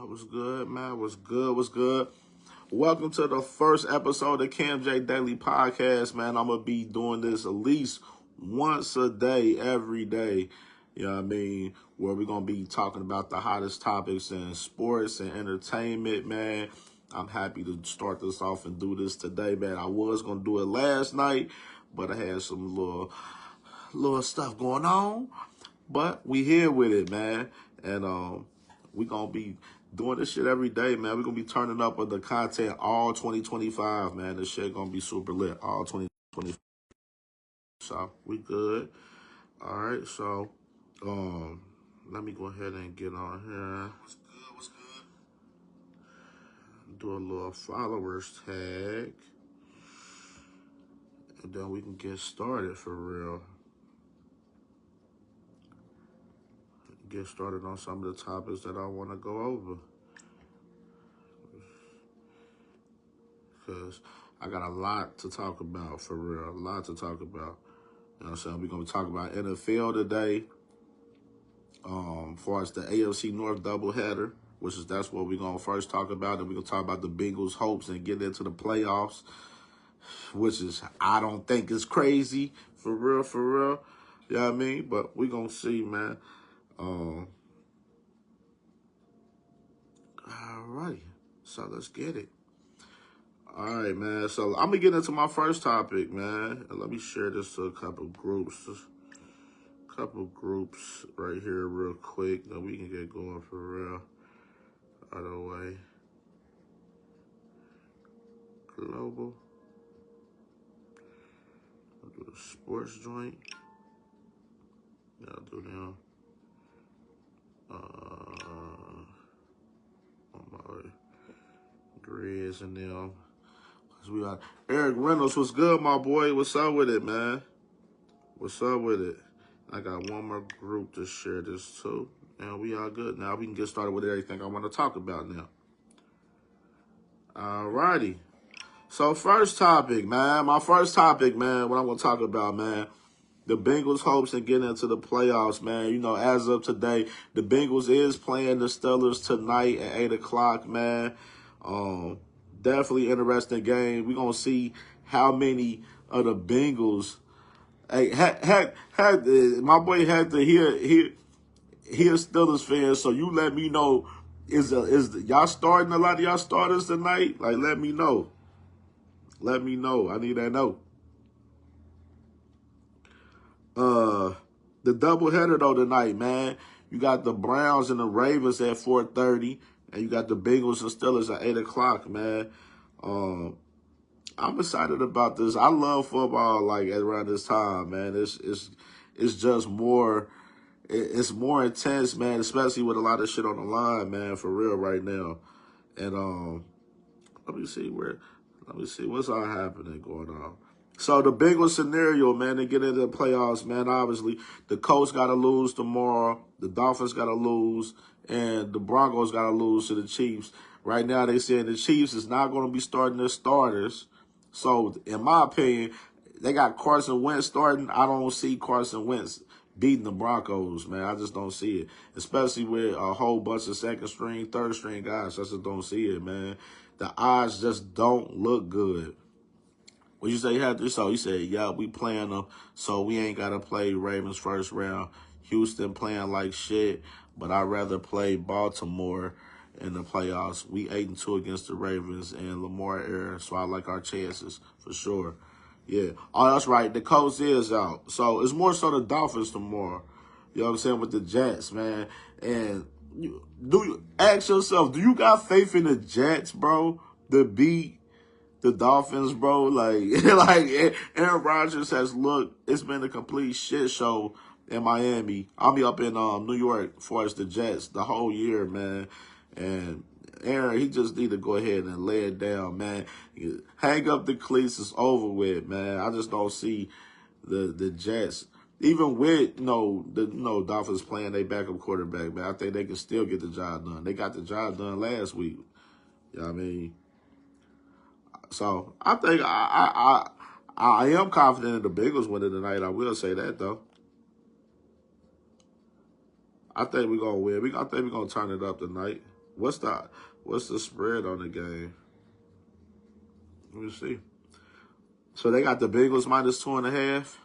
What's good, man? What's good? What's good? Welcome to the first episode of Camj Daily Podcast, man. I'm going to be doing this at least once a day, every day. You know what I mean? Where we're going to be talking about the hottest topics in sports and entertainment, man. I'm happy to start this off and do this today, man. I was going to do it last night, but I had some little stuff going on. But we here with it, man. And we going to be doing this shit every day, man. We're going to be turning up with the content all 2025, man. This shit going to be super lit all 2025. So, we good. All right, so let me go ahead and get on here. What's good? Do a little followers tag. And then we can get started for real. Get started on some of the topics that I want to go over. Because I got a lot to talk about, for real. A lot to talk about. You know what I'm saying? We're going to talk about NFL today. As far as the AFC North doubleheader, that's what we're going to first talk about. And we're going to talk about the Bengals' hopes and get into the playoffs, which is, I don't think is crazy, for real. You know what I mean? But we're going to see, man. All right, so let's get it. All right, man. So I'm gonna get into my first topic, man. And let me share this to a couple groups, right here, real quick. Then we can get going for real. Out of the way. Global. I'll do the sports joint. Yeah, I'll do them. On my way. Grizz and them. Cause we got Eric Reynolds. What's good, my boy? What's up with it, man? What's up with it? I got one more group to share this to. And we all good. Now we can get started with everything I want to talk about now. All righty. So first topic, man. My first topic, man, what I'm going to talk about, man. The Bengals' hopes in getting into the playoffs, man. You know, as of today, the Bengals is playing the Steelers tonight at 8 o'clock, man. Definitely interesting game. We're going to see how many of the Bengals. Hey, my boy had to hear Steelers fans, so you let me know, y'all starting a lot of y'all starters tonight? Like, let me know. Let me know. I need that note. The doubleheader, though, tonight, man. You got the Browns and the Ravens at 4:30, and you got the Bengals and Steelers at 8 o'clock, man. I'm excited about this. I love football, like, around this time, man. It's just more, it's more intense, man, especially with a lot of shit on the line, man, for real right now. And let me see what's all happening going on. So the Bengals scenario, man, to get into the playoffs, man, obviously the Colts got to lose tomorrow, the Dolphins got to lose, and the Broncos got to lose to the Chiefs. Right now they saying the Chiefs is not going to be starting their starters. So in my opinion, they got Carson Wentz starting. I don't see Carson Wentz beating the Broncos, man. I just don't see it, especially with a whole bunch of second string, third string guys. I just don't see it, man. The odds just don't look good. What you say you had to? So you said, yeah, we playing them, so we ain't got to play Ravens first round. Houston playing like shit, but I'd rather play Baltimore in the playoffs. We 8-2 against the Ravens and Lamar era, so I like our chances for sure. Yeah. Oh, that's right. The Colts is out, so it's more so the Dolphins tomorrow. You know what I'm saying, with the Jets, man. And you ask yourself, do you got faith in the Jets, bro, to beat the Dolphins, bro? Like Aaron Rodgers has looked, it's been a complete shit show in Miami. I'll be up in New York for us, the Jets, the whole year, man. And Aaron, he just need to go ahead and lay it down, man. Hang up the cleats, it's over with, man. I just don't see the Jets, even with the Dolphins playing their backup quarterback, man. I think they can still get the job done. They got the job done last week. You know what I mean? So I think I am confident in the Bengals winning tonight. I will say that, though. I think we're gonna win. I think we're gonna turn it up tonight. What's the spread on the game? Let me see. So they got the Bengals minus 2.5.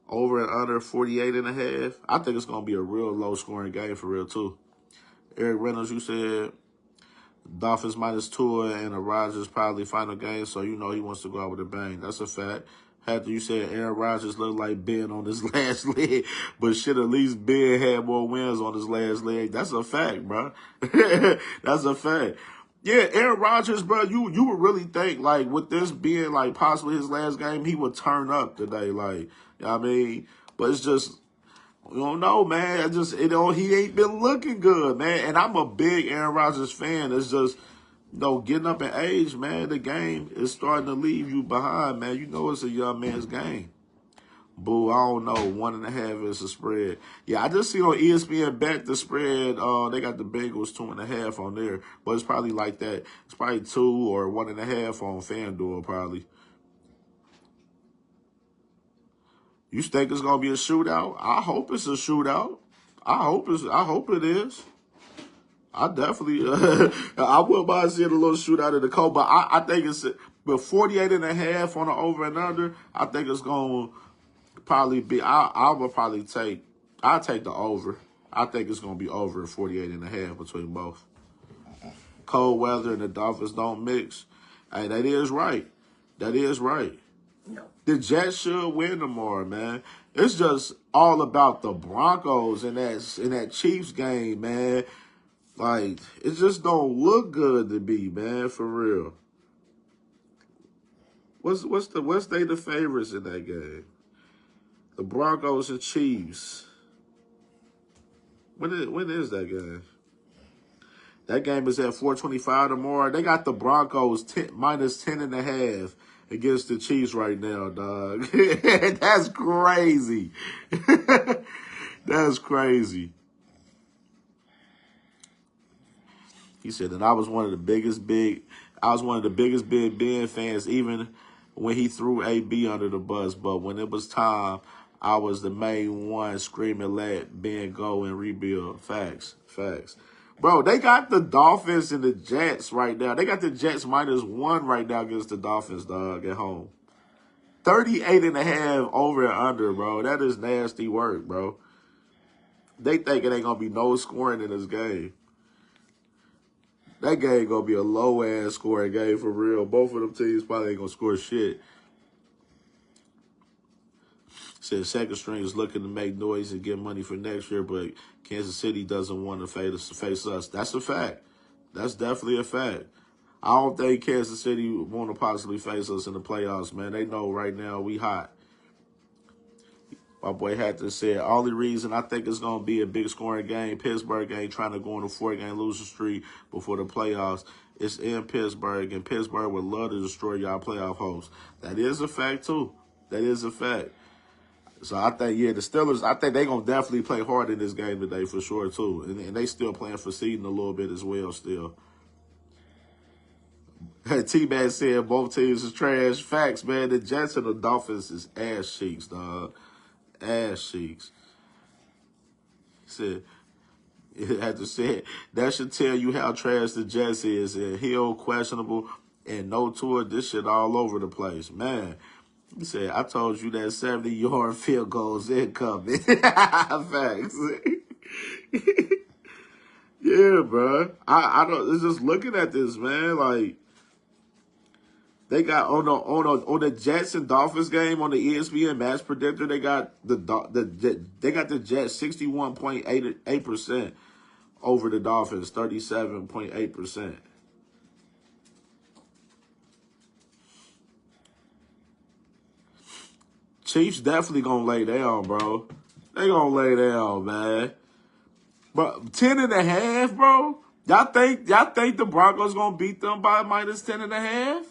Over and under 48.5. I think it's gonna be a real low scoring game for real too. Eric Reynolds, you said Dolphins minus 2 and a Rodgers probably final game, so you know he wants to go out with a bang. That's a fact. After you said Aaron Rodgers looked like Ben on his last leg, but shit, at least Ben had more wins on his last leg. That's a fact, bro. That's a fact. Yeah, Aaron Rodgers, bro, you would really think, like, with this being, like, possibly his last game, he would turn up today, like, you know what I mean? But it's just, you don't know, man. He ain't been looking good, man. And I'm a big Aaron Rodgers fan. It's just, getting up in age, man, the game is starting to leave you behind, man. You know it's a young man's game. Boo, I don't know. 1.5 is the spread. Yeah, I just see on ESPN bet the spread. They got the Bengals 2.5 on there, but it's probably like that. It's probably 2 or 1.5 on FanDuel, probably. You think it's gonna be a shootout? I hope it's a shootout. I hope it is. I definitely, I wouldn't mind seeing a little shootout in the cold, but I think it's, but 48.5 on the over and under, I think it's going to probably be, I'll take the over. I think it's going to be over 48.5 between both. Cold weather and the Dolphins don't mix. Hey, that is right. That is right. No. The Jets should win tomorrow, man. It's just all about the Broncos in that Chiefs game, man. Like, it just don't look good to me, man, for real. What's they the favorites in that game? The Broncos and Chiefs. When is that game? That game is at 4:25 tomorrow. They got the Broncos minus 10.5 against the Chiefs right now, dog. That's crazy. That's crazy. He said that I was one of the biggest Big Ben fans, even when he threw AB under the bus. But when it was time, I was the main one screaming, "Let Ben go and rebuild." Facts. Bro, they got the Dolphins and the Jets right now. They got the Jets -1 right now against the Dolphins, dog, at home. 38.5 over and under, bro. That is nasty work, bro. They think it ain't going to be no scoring in this game. That game going to be a low-ass scoring game for real. Both of them teams probably ain't going to score shit. Said second string is looking to make noise and get money for next year, but Kansas City doesn't want to face us. That's a fact. That's definitely a fact. I don't think Kansas City want to possibly face us in the playoffs, man. They know right now we hot. My boy Hatter said, only reason I think it's going to be a big scoring game, Pittsburgh ain't trying to go on a 4-game losing streak before the playoffs. It's in Pittsburgh, and Pittsburgh would love to destroy y'all playoff hopes. That is a fact, too. That is a fact. So I think, the Steelers, I think they're going to definitely play hard in this game today for sure, too. And they still playing for seeding a little bit as well still. T-Man said both teams is trash. Facts, man. The Jets and the Dolphins is ass cheeks, dog. Ass cheeks. Said, it had to say that should tell you how trash the Jets is. And Hill questionable and no tour. This shit all over the place, man. He said, I told you that 70-yard field goals incoming. Facts. Yeah, bro. I don't. It's just looking at this, man. Like, they got on the Jets and Dolphins game on the ESPN match predictor. They got the Jets 61.88% over the Dolphins 37.8%. Chiefs definitely gonna lay down, bro. They gonna lay down, man. But 10.5, bro. Y'all think the Broncos gonna beat them by minus 10.5?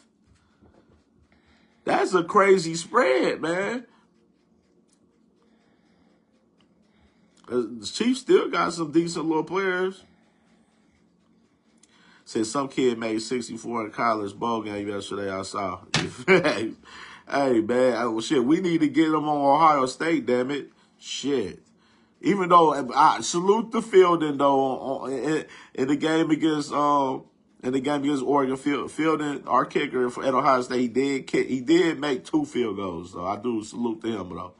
That's a crazy spread, man. The Chiefs still got some decent little players. Said some kid made 64 in college bowl game yesterday. I saw. Hey, man. Shit, we need to get them on Ohio State, damn it. Shit. Even though I salute the fielding though in the game against Oregon, fielding our kicker at Ohio State, he did make 2 field goals. So I do salute to him though.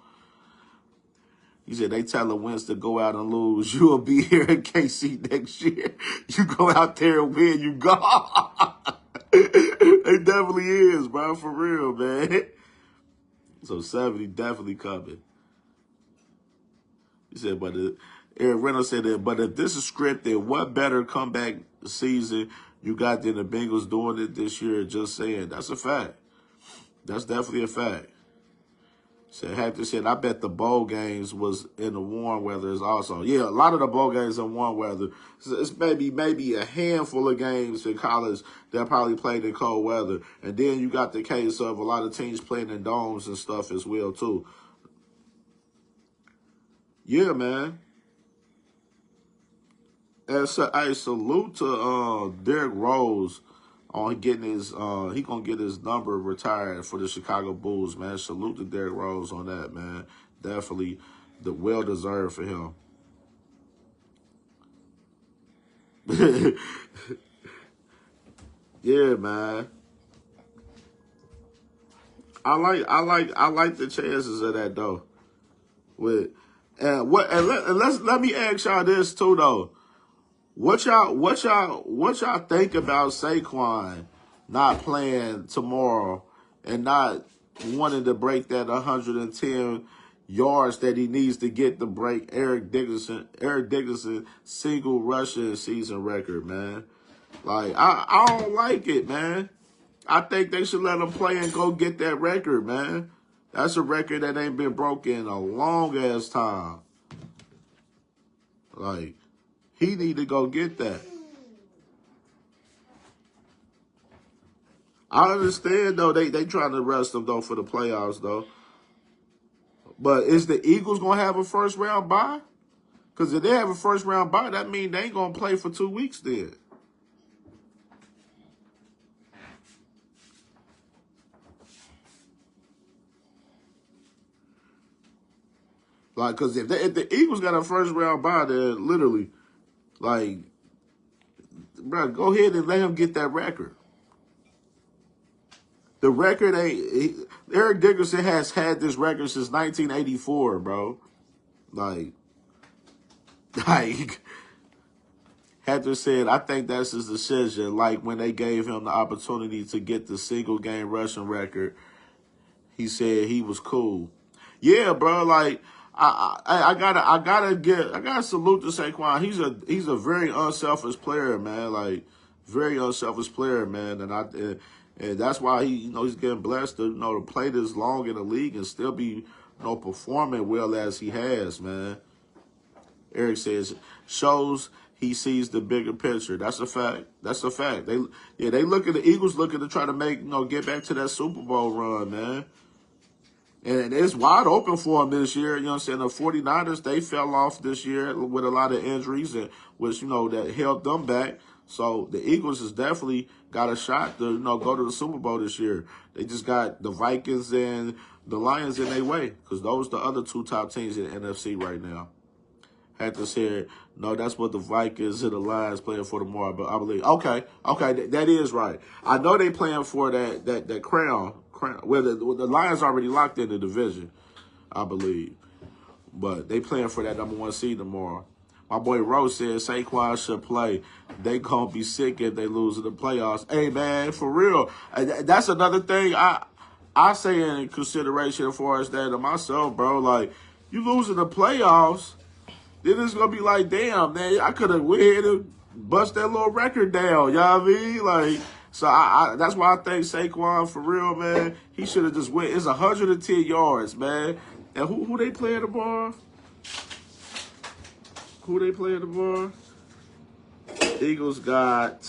He said they telling Wentz to go out and lose. You'll be here in KC next year. You go out there and win, you go. It definitely is, bro, for real, man. So 70 definitely coming. He said, but Eric Reynolds said that, but if this is scripted, what better comeback season you got than the Bengals doing it this year? Just saying. That's a fact. That's definitely a fact. Said Hector said, I bet the bowl games was in the warm weather is also. Yeah, a lot of the bowl games in warm weather. So it's maybe a handful of games in college that probably played in cold weather. And then you got the case of a lot of teams playing in domes and stuff as well, too. Yeah, man. And so, I salute to Derrick Rose on getting his he gonna get his number retired for the Chicago Bulls, man. Salute to Derrick Rose on that, man. Definitely the well deserved for him. Yeah, man. I like the chances of that though. Let me ask y'all this too though. What y'all think about Saquon not playing tomorrow and not wanting to break that 110 yards that he needs to get to break Eric Dickerson single rushing season record, man? Like I don't like it, man. I think they should let him play and go get that record, man. That's a record that ain't been broken in a long ass time. Like, he need to go get that. I understand, though, they trying to rest him, though, for the playoffs, though. But is the Eagles going to have a first-round bye? Because if they have a first-round bye, that means they ain't going to play for 2 weeks then. Like, because if the Eagles got a first-round bye, then literally, like, bro, go ahead and let him get that record. The record ain't... Eric Dickerson has had this record since 1984, bro. Like, Hector said, I think that's his decision. Like, when they gave him the opportunity to get the single-game rushing record, he said he was cool. Yeah, bro, like... I gotta salute to Saquon. He's a very unselfish player, man. Like, very unselfish player, man. And that's why he's getting blessed to play this long in the league and still be performing well as he has, man. Eric says shows he sees the bigger picture. That's a fact. That's a fact. The Eagles looking to try to make get back to that Super Bowl run, man. And it's wide open for them this year. You know what I'm saying? The 49ers, they fell off this year with a lot of injuries, which, that held them back. So the Eagles has definitely got a shot to, go to the Super Bowl this year. They just got the Vikings and the Lions in their way because those are the other 2 top teams in the NFC right now. Hector said, no, that's what the Vikings and the Lions playing for tomorrow, but I believe. Okay, that is right. I know they playing for that crown. Well, the Lions already locked in the division, I believe. But they playing for that number 1 seed tomorrow. My boy Rose said Saquon should play. They gonna be sick if they lose in the playoffs. Hey, man, for real. That's another thing I say in consideration for us that to myself, bro. Like, you lose in the playoffs, then it's gonna be like, damn, man, I could have went ahead and bust that little record down. You know what I mean? Like, so that's why I think Saquon, for real, man, he should have just went. It's 110 yards, man. And who they playing tomorrow? Who they playing tomorrow? Eagles got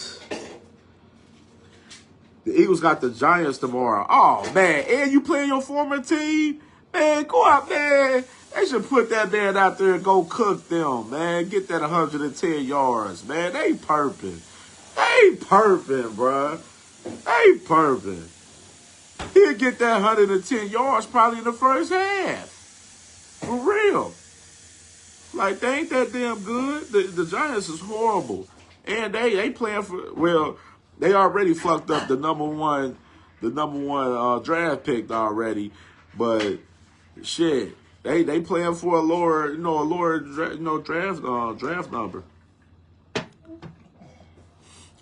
the Giants tomorrow. Oh, man, and you playing your former team? Man, go out, man. They should put that man out there and go cook them, man. Get that 110 yards, man. They perping. They perping, bruh. They perping. He'll get that 110 yards probably in the first half. For real. Like, they ain't that damn good. The Giants is horrible. And they playing for, well, they already fucked up the number one draft pick already. But shit, they playing for a lower, draft number.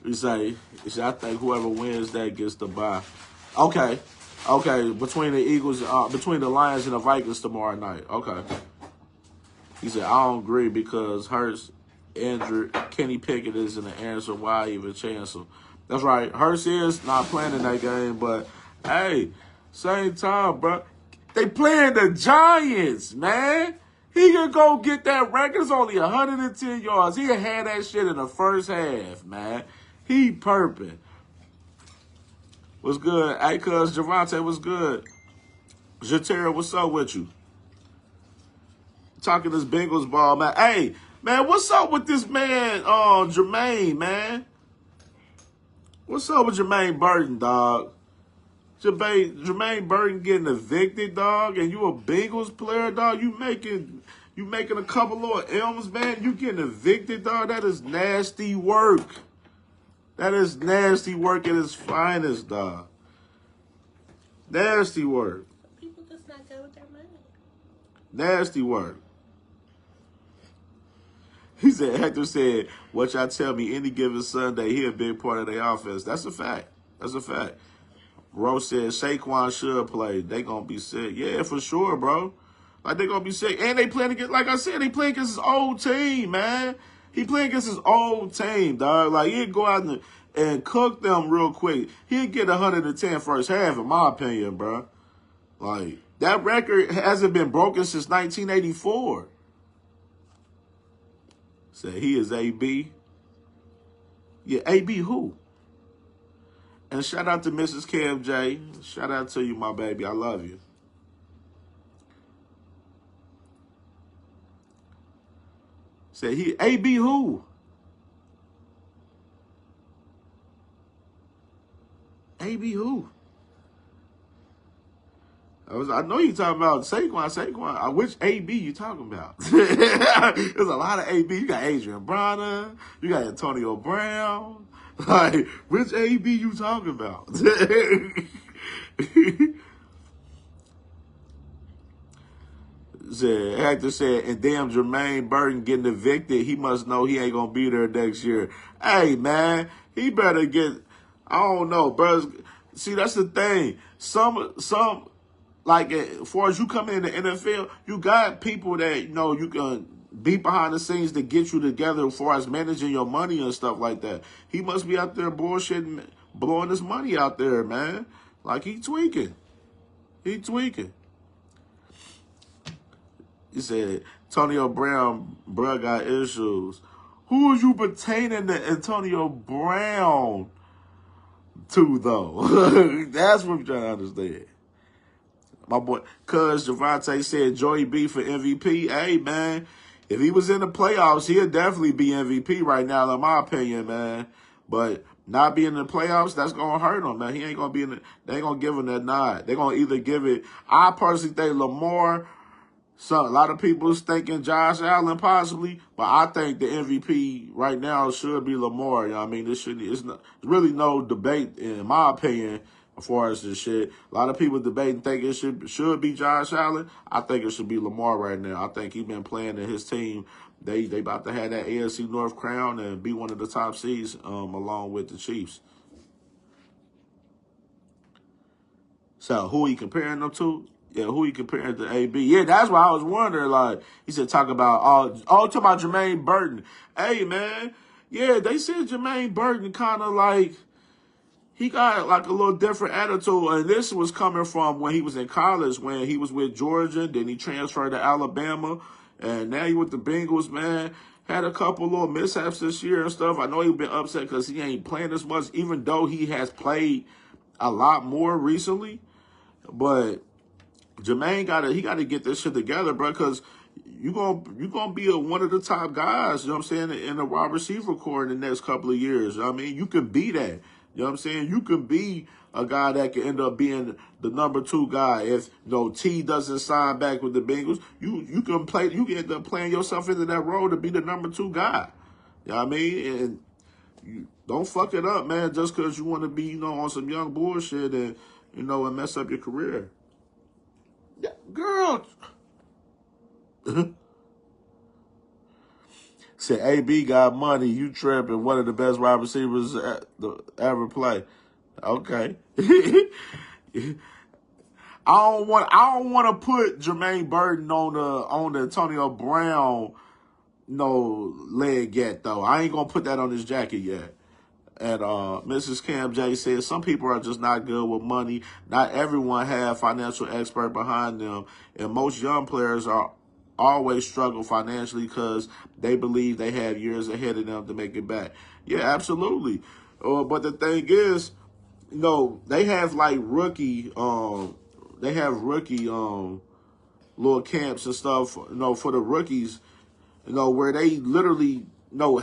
You say, I think whoever wins that gets the bye. Okay. Between the Eagles, between the Lions and the Vikings tomorrow night. Okay. He said, I don't agree because Hurts injured. Kenny Pickett isn't the answer. Why even chance him? That's right. Hurts is not playing in that game, but hey, same time, bro. They playing the Giants, man. He can go get that record. It's only 110 yards. He had that shit in the first half, man. He perping. What's good? Hey, cuz Javante, what's good? Jatera, what's up with you? Talking this Bengals ball, man. Hey, man, what's up with this man, Jermaine, man? What's up with Jermaine Burton, dog? Jermaine Burton getting evicted, dog, and you a Bengals player, dog. You making a couple of M's, man. You getting evicted, dog. That is nasty work. That is nasty work at its finest, dog. Nasty work. People just not good with their money. Nasty work. He said, Hector said, what y'all tell me, any given Sunday, he a big part of their offense. That's a fact. That's a fact. Rose said, Saquon should play. They going to be sick. Yeah, for sure, bro. Like, they going to be sick. And they playing against, like I said, they playing against his old team, man. He playing against his old team, dog. Like, he'd go out and cook them real quick. He'd get 110 first half, in my opinion, bro. Like, that record hasn't been broken since 1984. Said he is AB. Yeah, AB who? And shout out to Mrs. KMJ. Shout out to you, my baby. I love you. Said he AB who? AB who? I know you talking about Saquon. Which AB you talking about? There's a lot of AB. You got Adrian Bronner. You got Antonio Brown. Like, which AB you talking about? Hector said, and damn Jermaine Burton getting evicted. He must know he ain't going to be there next year. Hey, man, he better get, I don't know, bro. See, that's the thing. Like, as far as you come in the NFL, you got people that, you can be behind the scenes to get you together as far as managing your money and stuff like that. He must be out there bullshitting, blowing his money out there, man. Like, he tweaking. He tweaking. He said, Antonio Brown, bruh, got issues. Who is you pertaining to Antonio Brown to, though? That's what I'm trying to understand. My boy, cuz Javante said Joey B for MVP. Hey, man, if he was in the playoffs, he'd definitely be MVP right now, in my opinion, man. But not being in the playoffs, that's going to hurt him, man. He ain't going to be in the, they ain't going to give him that nod. They're going to either give it, I personally think Lamar. So a lot of people is thinking Josh Allen possibly, but I think the MVP right now should be Lamar. You know what I mean? It's really no debate, in my opinion, as far as this shit. A lot of people debating think it should be Josh Allen. I think it should be Lamar right now. I think he's been playing in his team. They about to have that AFC North crown and be one of the top seeds along with the Chiefs. So who are you comparing them to? Yeah, who he comparing to AB? Yeah, that's why I was wondering. Like, he said, talk about talk about Jermaine Burton. Hey, man, yeah, they said Jermaine Burton kind of like he got like a little different attitude, and this was coming from when he was in college, when he was with Georgia, then he transferred to Alabama, and now he with the Bengals. Man, had a couple little mishaps this year and stuff. I know he's been upset because he ain't playing as much, even though he has played a lot more recently, but. Jermaine gotta get this shit together, bro, because you gonna be one of the top guys, you know what I'm saying, in the wide receiver core in the next couple of years. You know what I mean, you can be that. You know what I'm saying? You can be a guy that can end up being the number 2 guy. If T doesn't sign back with the Bengals, you can play. You can end up playing yourself into that role to be the number 2 guy. You know what I mean? And you don't fuck it up, man, just because you want to be, on some young bullshit and and mess up your career. Yeah, girl. Said AB got money. You tripping? One of the best wide receivers ever play. Okay. I don't want to put Jermaine Burton on the Antonio Brown leg yet though. I ain't gonna put that on his jacket yet. And Mrs. Cam J says some people are just not good with money. Not everyone have financial expert behind them, and most young players are always struggle financially because they believe they have years ahead of them to make it back. Yeah, absolutely. But the thing is, they have like rookie little camps and stuff, for the rookies, where they literally,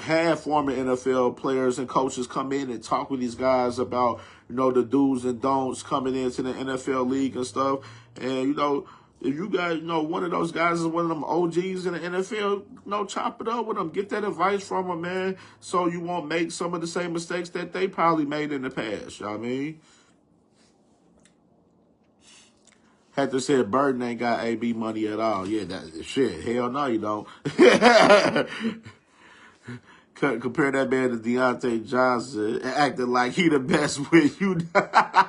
have former NFL players and coaches come in and talk with these guys about, the do's and don'ts coming into the NFL league and stuff. And, if you got, one of those guys is one of them OGs in the NFL, chop it up with them. Get that advice from them, man, so you won't make some of the same mistakes that they probably made in the past. You know what I mean? Hector said Burton ain't got AB money at all. Yeah, that shit. Hell no, you don't. Compare that man to Deontay Johnson, acting like he the best with you. I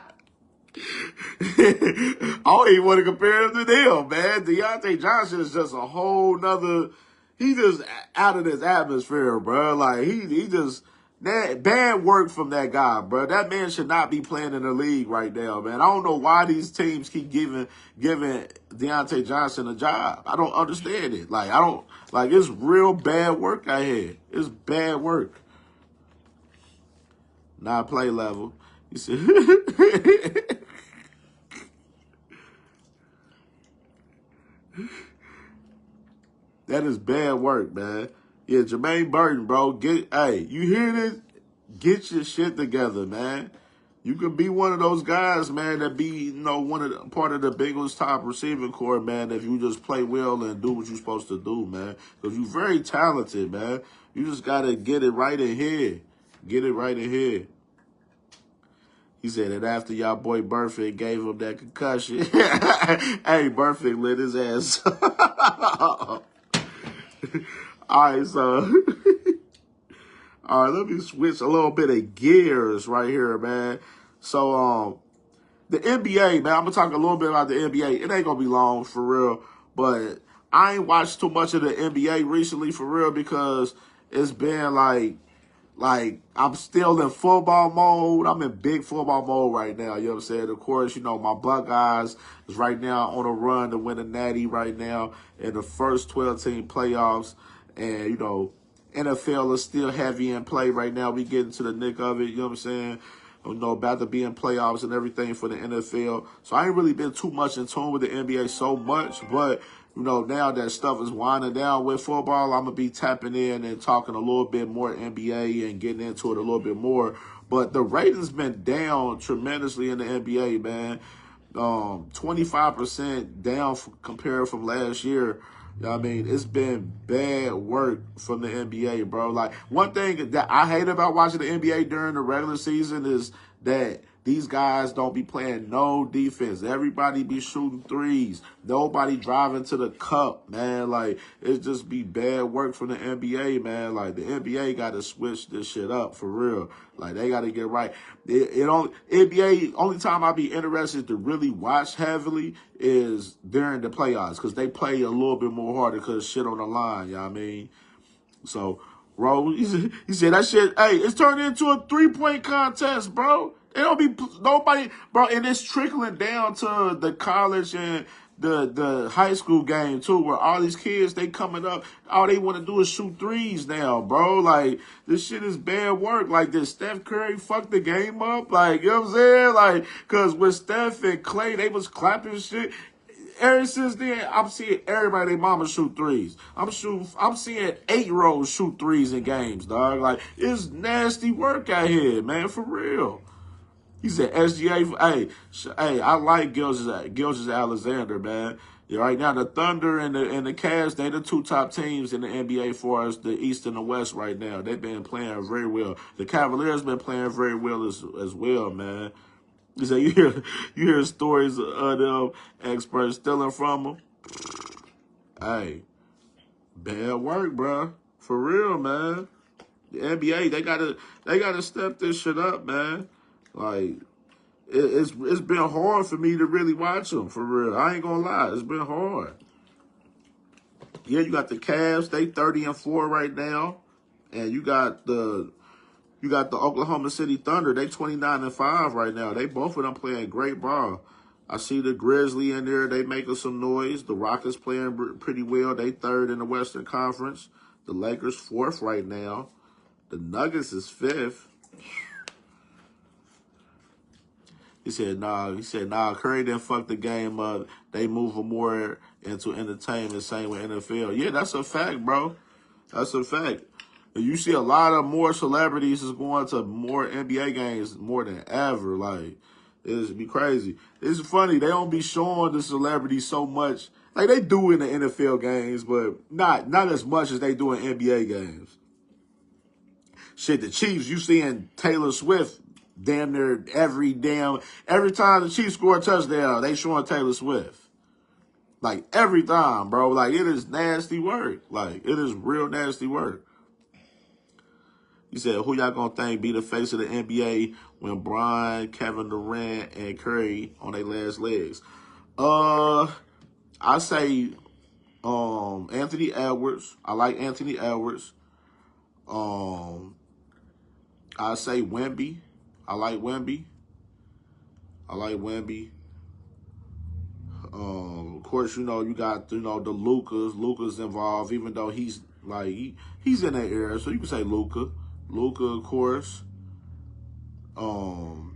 don't even want to compare him to them, man. Deontay Johnson is just a whole nother. He just out of this atmosphere, bro. Like he just bad work from that guy, bro. That man should not be playing in the league right now, man. I don't know why these teams keep giving Deontay Johnson a job. I don't understand it. It's real bad work I had. It's bad work. Not play level. You see. That is bad work, man. Yeah, Jermaine Burton, bro. You hear this? Get your shit together, man. You could be one of those guys, man, that be, part of the Bengals top receiving core, man, if you just play well and do what you're supposed to do, man. Because you're very talented, man. You just got to get it right in here. Get it right in here. He said that after y'all boy Burfict gave him that concussion. Hey, Burfict lit his ass. All right, so... All right, let me switch a little bit of gears right here, man. So, the NBA, man, I'm going to talk a little bit about the NBA. It ain't going to be long, for real. But I ain't watched too much of the NBA recently, for real, because it's been like I'm still in football mode. I'm in big football mode right now. You know what I'm saying? Of course, my Buckeyes is right now on a run to win a natty right now in the first 12-team playoffs. And, NFL is still heavy in play right now. We get into the nick of it, you know what I'm saying? About to be in playoffs and everything for the NFL. So I ain't really been too much in tune with the NBA so much, but now that stuff is winding down with football, I'm going to be tapping in and talking a little bit more NBA and getting into it a little bit more. But the ratings been down tremendously in the NBA, man. 25% down compared from last year. I mean, it's been bad work from the NBA, bro. Like, one thing that I hate about watching the NBA during the regular season is that these guys don't be playing no defense. Everybody be shooting threes. Nobody driving to the cup, man. Like, it just be bad work from the NBA, man. Like, the NBA got to switch this shit up for real. Like, they got to get right. NBA, only time I be interested to really watch heavily is during the playoffs because they play a little bit more harder because shit on the line, you know what I mean? So, bro, he said that shit, hey, it's turned into a three-point contest, bro. It don't be nobody, bro, and it's trickling down to the college and the high school game too, where all these kids, they coming up, all they want to do is shoot threes now, bro. Like, this shit is bad work. Like, did Steph Curry fuck the game up? Like, you know what I'm saying? Like, because with Steph and Clay, they was clapping shit. Ever since then, I'm seeing everybody, their mama shoot threes. I'm seeing 8-year-olds shoot threes in games, dog. Like, it's nasty work out here, man, for real. He said SGA. Hey, I like Gilgeous Alexander, man. Yeah, right now, the Thunder and the Cavs, they the two top teams in the NBA for us, the East and the West right now. They've been playing very well. The Cavaliers been playing very well as well, man. You say you hear stories of them experts stealing from them. Hey, bad work, bro. For real, man. The NBA, they gotta step this shit up, man. Like it's been hard for me to really watch them, for real. I ain't gonna lie, it's been hard. Yeah, you got the Cavs, they 30-4 right now, and you got the Oklahoma City Thunder, they 29-5 right now. They both of them playing great ball. I see the Grizzly in there, they making some noise. The Rockets playing pretty well. They third in the Western Conference. The Lakers fourth right now. The Nuggets is fifth. He said, nah, Curry didn't fuck the game up. They move more into entertainment, same with NFL. Yeah, that's a fact, bro. That's a fact. You see a lot of more celebrities is going to more NBA games more than ever. Like, it'd be crazy. It's funny, they don't be showing the celebrities so much. Like, they do in the NFL games, but not as much as they do in NBA games. Shit, the Chiefs, you seeing Taylor Swift damn near every time the Chiefs score a touchdown, they showing Taylor Swift. Like, every time, bro. Like, it is nasty work. Like, it is real nasty work. He said, who y'all gonna think be the face of the NBA when Bron, Kevin Durant, and Curry on their last legs? I say Anthony Edwards. I like Anthony Edwards. I say Wemby. I like Wemby. Of course, you got the Lukas. Luka's involved, even though he's like he's in that area, so you can say Luka. Luka, of course. You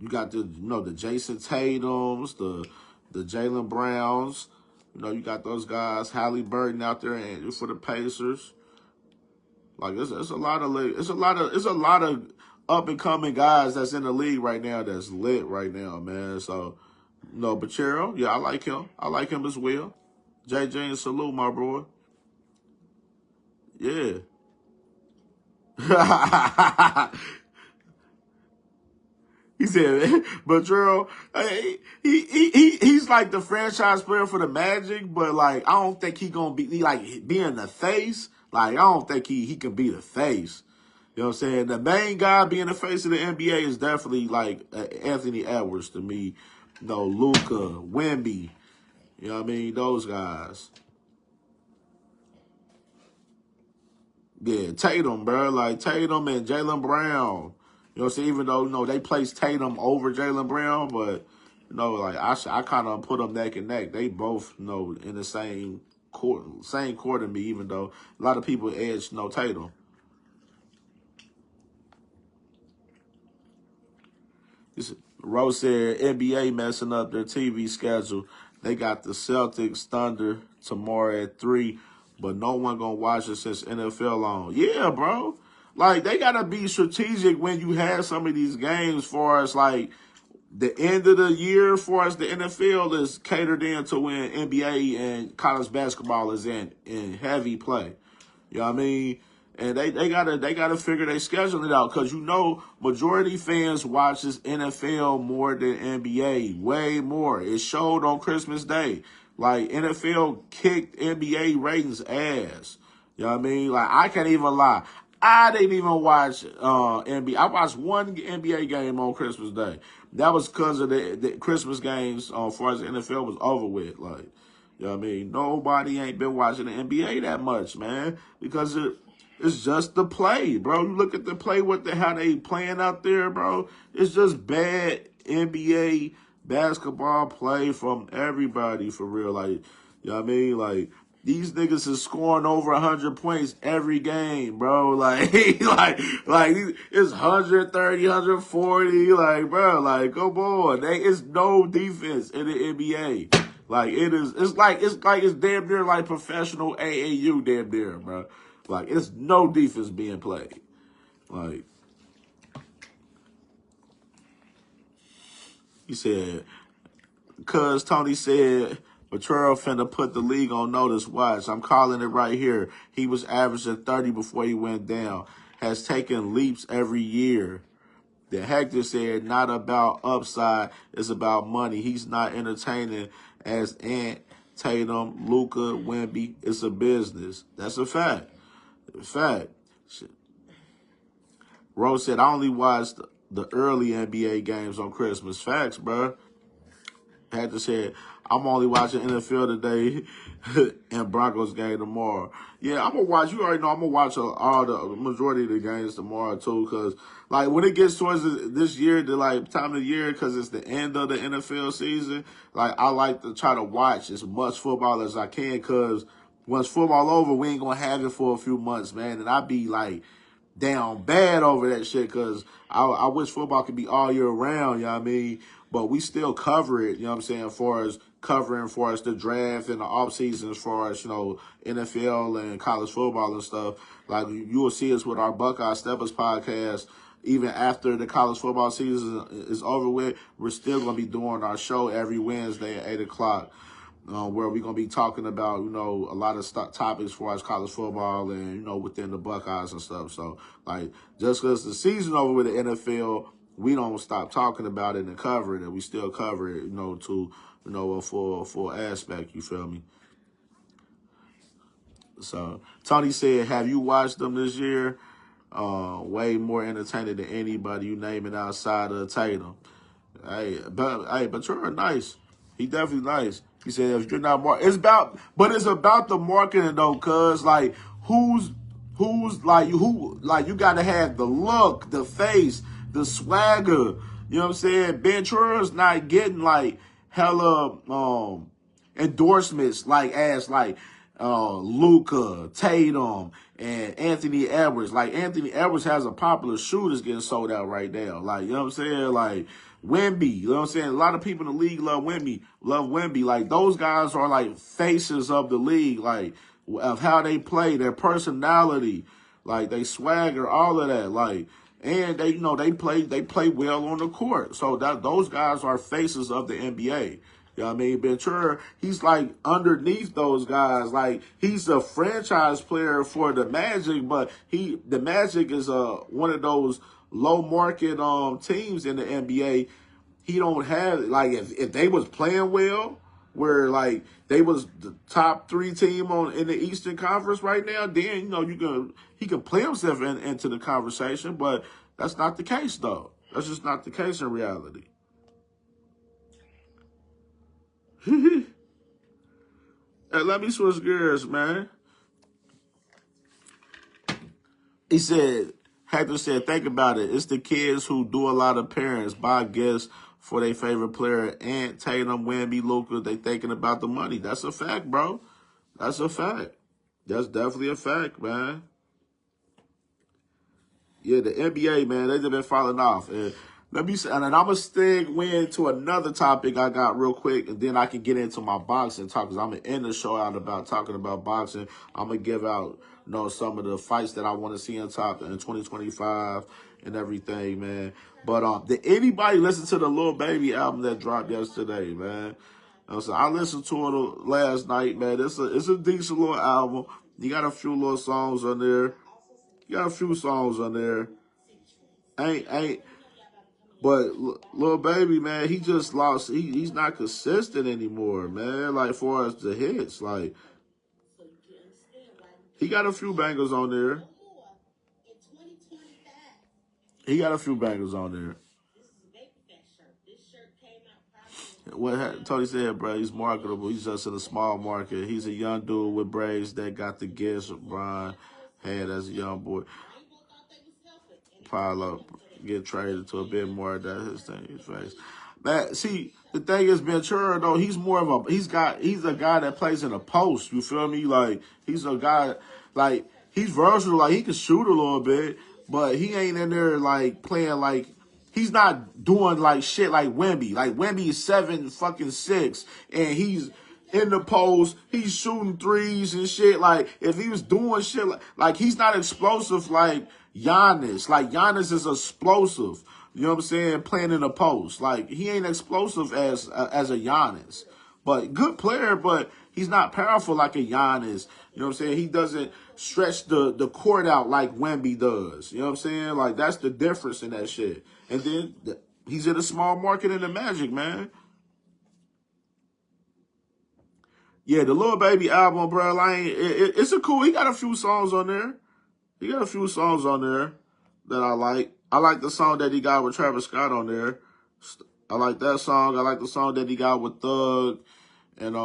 got the Jason Tatums, the Jaylen Browns. You got those guys, Halliburton out there and for the Pacers. Like it's a lot of up and coming guys that's in the league right now that's lit right now, man. So Bachero, yeah, I like him. I like him as well. JJ and salute, my boy. Yeah. He said, but Gerald, he's like the franchise player for the Magic, but like I don't think he gonna be like being the face. Like I don't think he can be the face. You know what I'm saying? The main guy being the face of the NBA is definitely like Anthony Edwards to me. Luka, Wemby. You know what I mean? Those guys. Yeah, Tatum, bro. Like Tatum and Jaylen Brown. You know what I'm saying? Even though, they placed Tatum over Jaylen Brown, but, like I kind of put them neck and neck. They both, in the same court to me, even though a lot of people edge, Tatum. Rose said NBA messing up their TV schedule. They got the Celtics Thunder tomorrow at 3, but no one gonna watch it since NFL on. Yeah, bro. Like, they got to be strategic when you have some of these games for us. Like, the end of the year for us, the NFL is catered in to when NBA and college basketball is in heavy play. You know what I mean? And they gotta figure their scheduling out because majority fans watch this NFL more than NBA, way more. It showed on Christmas Day. Like NFL kicked NBA ratings ass. You know what I mean? Like I can't even lie. I didn't even watch NBA. I watched one NBA game on Christmas Day. That was because of the Christmas games as far as the NFL was over with. Like, you know what I mean? Nobody ain't been watching the NBA that much, man, because it's just the play, bro. You look at the play, how they playing out there, bro. It's just bad NBA basketball play from everybody, for real. Like, you know what I mean? Like, these niggas is scoring over 100 points every game, bro. Like it's 130, 140. Like, bro, like, come on. It's no defense in the NBA. Like, it's damn near like professional AAU damn near, bro. Like, it's no defense being played. Like, He said, cuz Tony said, Ventura finna put the league on notice. Watch, I'm calling it right here. He was averaging 30 before he went down. Has taken leaps every year. The Hector said, not about upside, it's about money. He's not entertaining as Ant, Tatum, Luca, Wemby. It's a business. That's a fact. Fact. Rose said, I only watched the early NBA games on Christmas. Facts, bro. Hector said, I'm only watching NFL today and Broncos game tomorrow. Yeah, I'm going to watch. You already know I'm going to watch all the majority of the games tomorrow, too, because, like, when it gets towards this year, the, like, time of the year, because it's the end of the NFL season, like, I like to try to watch as much football as I can, because once football over, we ain't going to have it for a few months, man, and I be, like, down bad over that shit because I wish football could be all year round, you know what I mean? But we still cover it, you know what I'm saying, as far as covering for us the draft and the off season as far as, you know, NFL and college football and stuff. Like you will see us with our Buckeye Steppers podcast. Even after the college football season is over with, we're still going to be doing our show every Wednesday at 8 o'clock. Where we're going to be talking about, you know, a lot of topics for us college football and, you know, within the Buckeyes and stuff. So, like, just because the season over with the NFL, we don't stop talking about it and covering it. We still cover it, you know, to, you know, a full aspect, you feel me? So, Tony said, have you watched them this year? Way more entertaining than anybody you name it outside of Tatum. But you're nice. He definitely nice. He said if you're not it's about the marketing though, cuz like who's you gotta have the look, the face, the swagger. You know what I'm saying? Ventura's not getting like hella endorsements like Luca, Tatum, and Anthony Edwards. Like Anthony Edwards has a popular shoe that's getting sold out right now. Like, you know what I'm saying? Like Wemby, you know what I'm saying? A lot of people in the league love Wemby. Like those guys are like faces of the league, like of how they play, their personality, like they swagger, all of that. Like and they, you know, they play well on the court. So that those guys are faces of the NBA. You know what I mean? Ventura, he's like underneath those guys. Like he's a franchise player for the Magic, but the Magic is one of those low market teams in the NBA. He don't have like if they was playing well, where like they was the top 3 team in the Eastern Conference right now, then you know he can play himself into the conversation, but that's not the case though. That's just not the case in reality. Hey, let me switch gears, man. He said, Hector said, think about it. It's the kids who do a lot of parents buy gifts for their favorite player. Ant, Tatum, Wemby, Luca, they thinking about the money. That's a fact, bro. That's a fact. That's definitely a fact, man. Yeah, the NBA, man, they've been falling off. And let me say, and I'm going to segue into another topic I got real quick, and then I can get into my boxing talk, because I'm going to end the show out about talking about boxing. I'm going to give out, you know, some of the fights that I want to see in 2025 and everything, man. But did anybody listen to the Lil Baby album that dropped yesterday, man? So I listened to it last night, man. It's a decent little album. You got a few little songs on there. But Lil Baby, man, he just lost. He's not consistent anymore, man. Like, far as the hits, like, he got a few bangers on there. What Tony said, bro, he's marketable. He's just in a small market. He's a young dude with braids that got the gifts Brian had as a young boy. Pile up, get traded to a bit more. That's his thing. His face. Man, see, the thing is, Ventura though, he's a guy that plays in a post. You feel me? Like he's a guy, like he's versatile. Like he can shoot a little bit, but he ain't in there like playing like. He's not doing like shit like Wemby. Like Wemby is 7'6", and he's in the post. He's shooting threes and shit. Like if he was doing shit like he's not explosive like Giannis. Like Giannis is explosive. You know what I'm saying? Playing in the post. Like, he ain't explosive as a Giannis. But good player, but he's not powerful like a Giannis. You know what I'm saying? He doesn't stretch the court out like Wemby does. You know what I'm saying? Like, that's the difference in that shit. And then he's in a small market in the Magic, man. Yeah, the Lil Baby album, bro, like, it's a cool, he got a few songs on there. He got a few songs on there that I like. I like the song that he got with Travis Scott on there. I like that song. I like the song that he got with and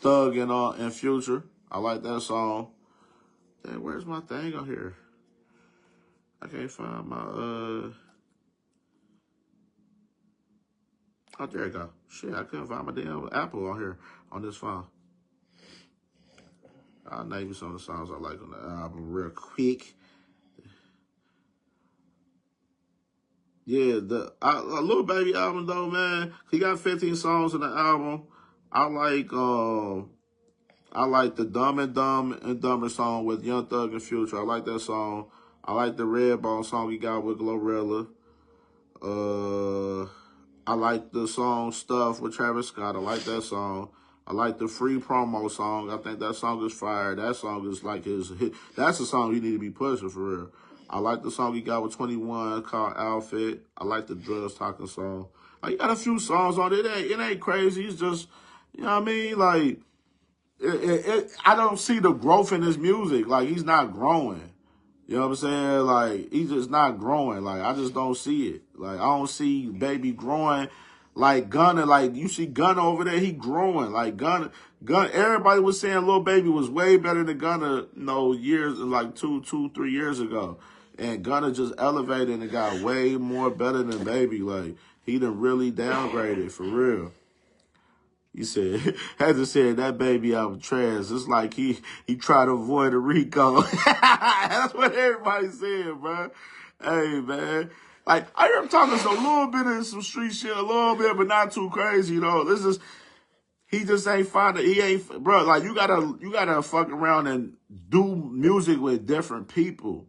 and Future. I like that song. Damn, where's my thing on here? I can't find my oh, there you go. Shit, I couldn't find my damn Apple on here on this phone. I'll name you some of the songs I like on the album real quick. Yeah, the Lil Baby album though, man. He got 15 songs in the album. I like the Dumb and Dumber song with Young Thug and Future. I like that song. I like the Redbone song he got with Glorilla. I like the song Stuff with Travis Scott. I like that song. I like the Free Promo song. I think that song is fire. That song is like his hit. That's a song he need to be pushing for real. I like the song he got with 21 called Outfit. I like the Drugs Talking song. Like, he got a few songs on it. It ain't crazy. It's just, you know what I mean? Like, I don't see the growth in his music. Like, he's not growing. You know what I'm saying? Like, he's just not growing. Like, I just don't see it. Like, I don't see Baby growing like Gunna. Like, you see Gunna over there, he growing. Like, Gunna, everybody was saying Lil Baby was way better than Gunna, years, like 3 years ago. And Gunna just elevated and got way more better than Baby. Like, he done really downgraded, for real. He said, had to say that Baby out of trash. It's like he tried to avoid a Rico. That's what everybody said, bro. Hey, man. Like, I hear him talking a little bit of some street shit, a little bit, but not too crazy, This is, he just ain't finding, he ain't, bro, like, you gotta fuck around and do music with different people.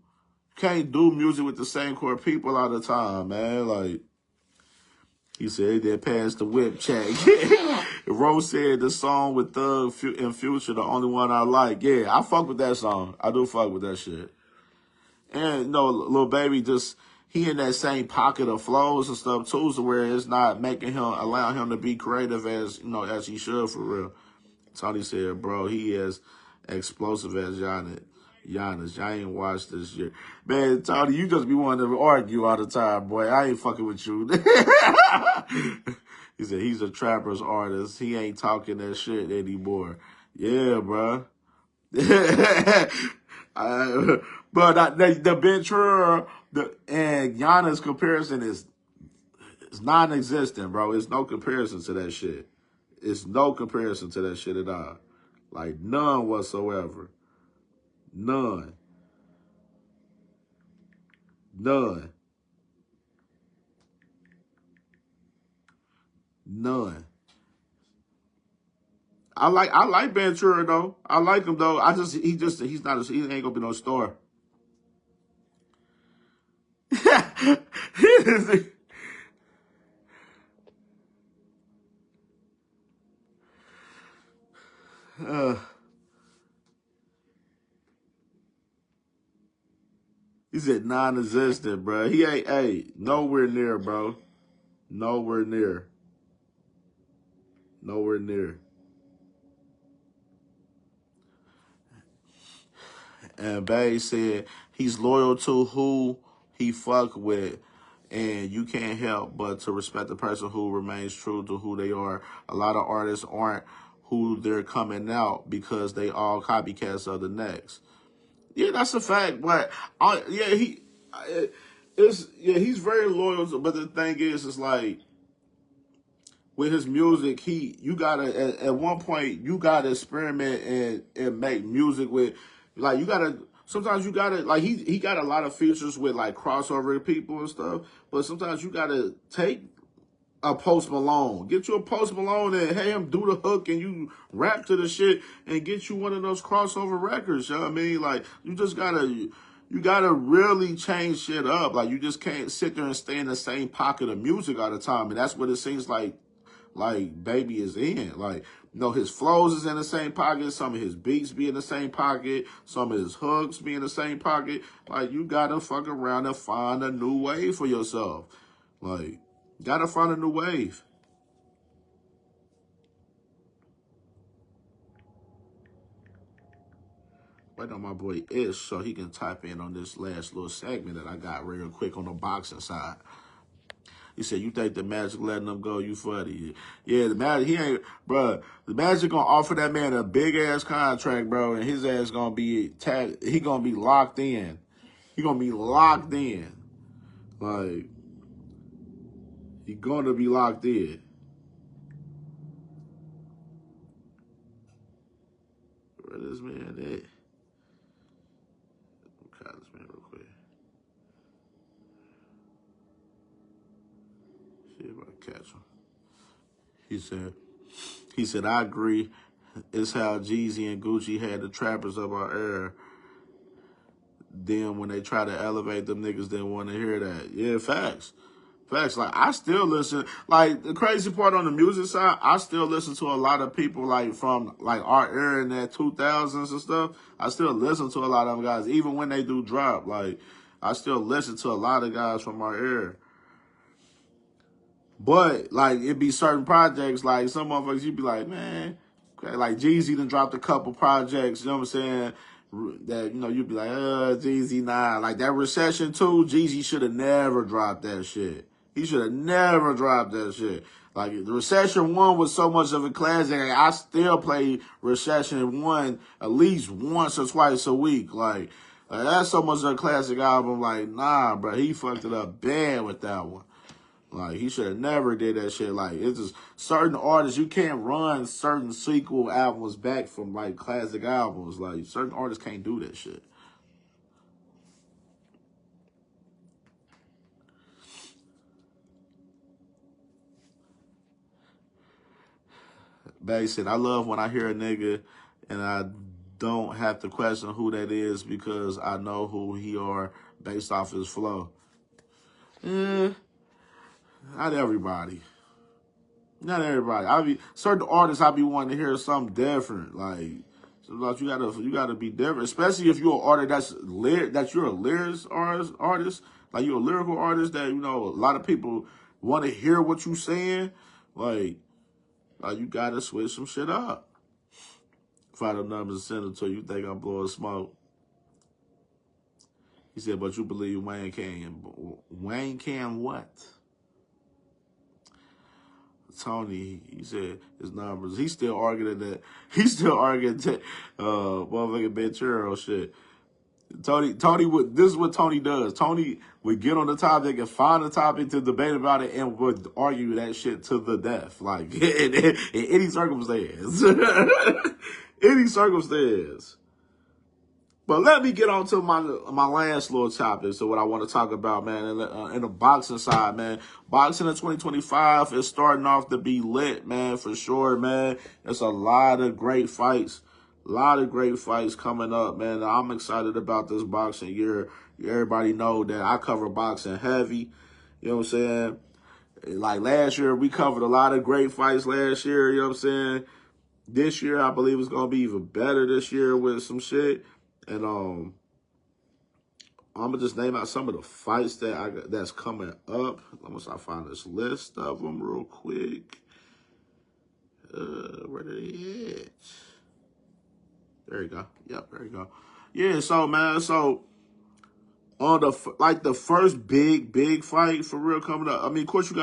You can't do music with the same core people all the time, man. Like, he said they passed the whip check. Rose said the song with Thug and Future, the only one I like. Yeah, I fuck with that song. I do fuck with that shit. And, Lil Baby just, he in that same pocket of flows and stuff, too, so where it's not allowing him to be creative as he should, for real. Tony said, bro, he is explosive as Giannis. Y'all ain't watched this year. Man, Tony, you just be wanting to argue all the time, boy. I ain't fucking with you. He said he's a trapper's artist. He ain't talking that shit anymore. Yeah, bro. But the Ventura and Giannis comparison is non-existent, bro. It's no comparison to that shit. It's no comparison to that shit at all. Like, none whatsoever. None. None. None. I like Ventura though. I like him though. He's not he ain't gonna be no star. He said non-existent, bro. He ain't, nowhere near, bro. Nowhere near. Nowhere near. And Bay said he's loyal to who he fuck with, and you can't help but to respect the person who remains true to who they are. A lot of artists aren't who they're coming out because they all copycats of the next. Yeah, that's a fact. But he's very loyal. But the thing is, it's like with his music, you gotta at one point you gotta experiment and make music with, like, sometimes you gotta, like, he got a lot of features with like crossover people and stuff. But sometimes you gotta take a Post Malone. Get you a Post Malone and have him do the hook and you rap to the shit and get you one of those crossover records. You know what I mean? Like, you just gotta, You gotta really change shit up. Like, you just can't sit there and stay in the same pocket of music all the time. And that's what it seems like Baby is in. Like, you know, his flows is in the same pocket. Some of his beats be in the same pocket. Some of his hooks be in the same pocket. Like, you gotta fuck around and find a new wave for yourself. Like, gotta find a new wave. Wait on my boy Ish so he can type in on this last little segment that I got real quick on the boxing side. He said, you think the Magic letting them go, you funny. Yeah, the Magic, he ain't, bro, the Magic gonna offer that man a big-ass contract, bro, and his ass gonna be, he gonna be locked in. He gonna be locked in. Like, he gonna be locked in. Where this man at? Call this man real quick. See if I can catch him. He said, I agree. It's how Jeezy and Gucci had the trappers of our era. Then when they try to elevate them, niggas didn't want to hear that. Yeah, facts. Facts. Like, I still listen. Like, the crazy part on the music side, I still listen to a lot of people, like, from, like, our era in that 2000s and stuff. I still listen to a lot of them guys, even when they do drop. Like, I still listen to a lot of guys from our era. But, like, it be certain projects, like, some motherfuckers, you be like, man, okay, like, Jeezy done dropped a couple projects, you know what I'm saying, that, you know, you be like, Jeezy, nah. Like, that Recession 2, Jeezy should have never dropped that shit. He should have never dropped that shit. Like, the Recession 1 was so much of a classic, I still play Recession 1 at least once or twice a week. Like, that's so much of a classic album, like, nah, bro, he fucked it up bad with that one. Like, he should have never did that shit. Like, it's just certain artists, you can't run certain sequel albums back from, like, classic albums. Like, certain artists can't do that shit. Bae said, I love when I hear a nigga and I don't have to question who that is because I know who he are based off his flow. Not everybody. Not everybody. Certain artists I be wanting to hear something different. Like, sometimes you gotta be different, especially if you're an artist that you're a lyrics artist, like you're a lyrical artist that, you know, a lot of people want to hear what you saying. Like you gotta switch some shit up. Find the numbers and send them to you. Think I'm blowing smoke. He said, but you believe Wayne can. Wayne can what? Tony, he said his numbers. He's still arguing that. He's still arguing that motherfucking Ventura shit. Tony would. This is what Tony does. Tony would get on the topic and find a topic to debate about it and would argue that shit to the death, like in any circumstance, any circumstance. But let me get on to my last little topic. So what I want to talk about, man, in the boxing side, man. Boxing in 2025 is starting off to be lit, man, for sure, man. There's a lot of great fights. A lot of great fights coming up, man. I'm excited about this boxing year. Everybody know that I cover boxing heavy. You know what I'm saying? Like last year, we covered a lot of great fights last year. You know what I'm saying? This year, I believe it's going to be even better this year with some shit. And I'm gonna just name out some of the fights that's coming up. Once I find this list of them real quick. Where did he hit? There you go. Yep, there you go. Yeah, so man, on the first big fight for real coming up. I mean, of course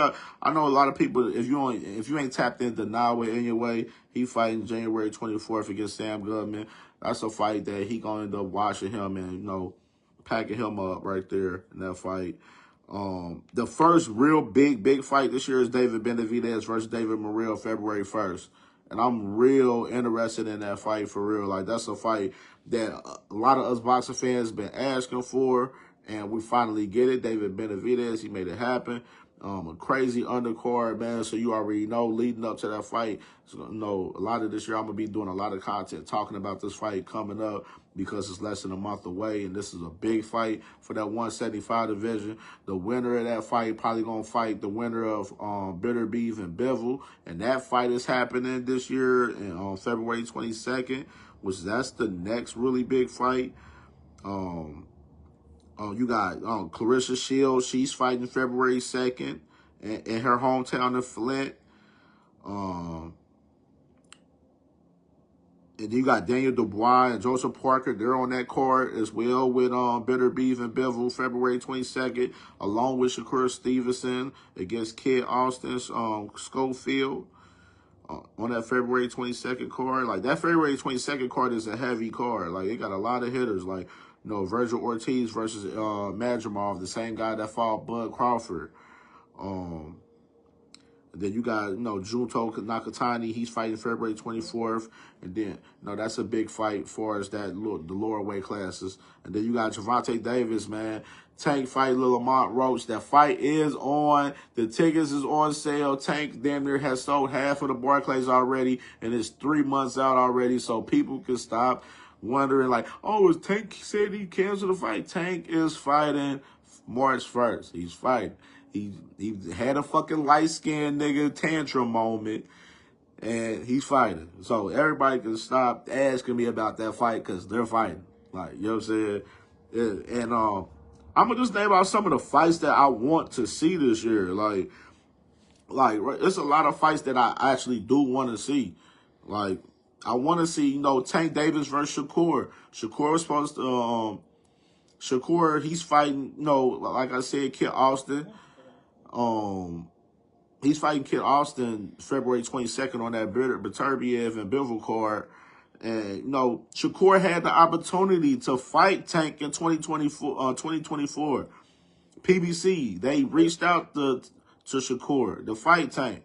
I know a lot of people, if you ain't tapped into Nawa anyway, he fighting January 24th against Sam Goodman. That's a fight that he gonna end up watching him and, you know, packing him up right there in that fight. The first real big fight this year is David Benavidez versus David Morrell, February 1st. And I'm real interested in that fight for real. Like, that's a fight that a lot of us boxing fans been asking for, and we finally get it. David Benavidez, he made it happen. A crazy undercard, man. So you already know leading up to that fight. So, a lot of this year I'm gonna be doing a lot of content talking about this fight coming up because it's less than a month away, and this is a big fight for that 175 division. The winner of that fight probably gonna fight the winner of Bitter Beef and Bivol, and that fight is happening this year on February 22nd, which that's the next really big fight. You got Clarissa Shields. She's fighting February 2nd in her hometown of Flint. And then you got Daniel Dubois and Joseph Parker. They're on that card as well with Bitter Beef and Bivol February 22nd, along with Shakur Stevenson against Kid Austin Schofield on that February 22nd card. Like, that February 22nd card is a heavy card. Like, it got a lot of hitters. Like, Virgil Ortiz versus Madrimov, the same guy that fought Bud Crawford. Then you got, Junto Nakatani. He's fighting February 24th. And then, that's a big fight for us, the lower weight classes. And then you got Gervonta Davis, man. Tank fight Lil Lamont Roach. That fight is on. The tickets is on sale. Tank damn near has sold half of the Barclays already. And it's 3 months out already. So people can stop wondering, like, oh, is Tank said he canceled the fight? Tank is fighting March 1st. He's fighting. He had a fucking light-skinned nigga tantrum moment, and he's fighting. So everybody can stop asking me about that fight because they're fighting. Like, you know what I'm saying? And I'm going to just name out some of the fights that I want to see this year. Like, it's a lot of fights that I actually do want to see. Like, I want to see, Tank Davis versus Shakur. Shakur was supposed to, Shakur, he's fighting, like I said, Kid Austin. He's fighting Kid Austin February 22nd on that Beterbiev and Bivol card. And, Shakur had the opportunity to fight Tank in 2024. PBC, they reached out to Shakur to fight Tank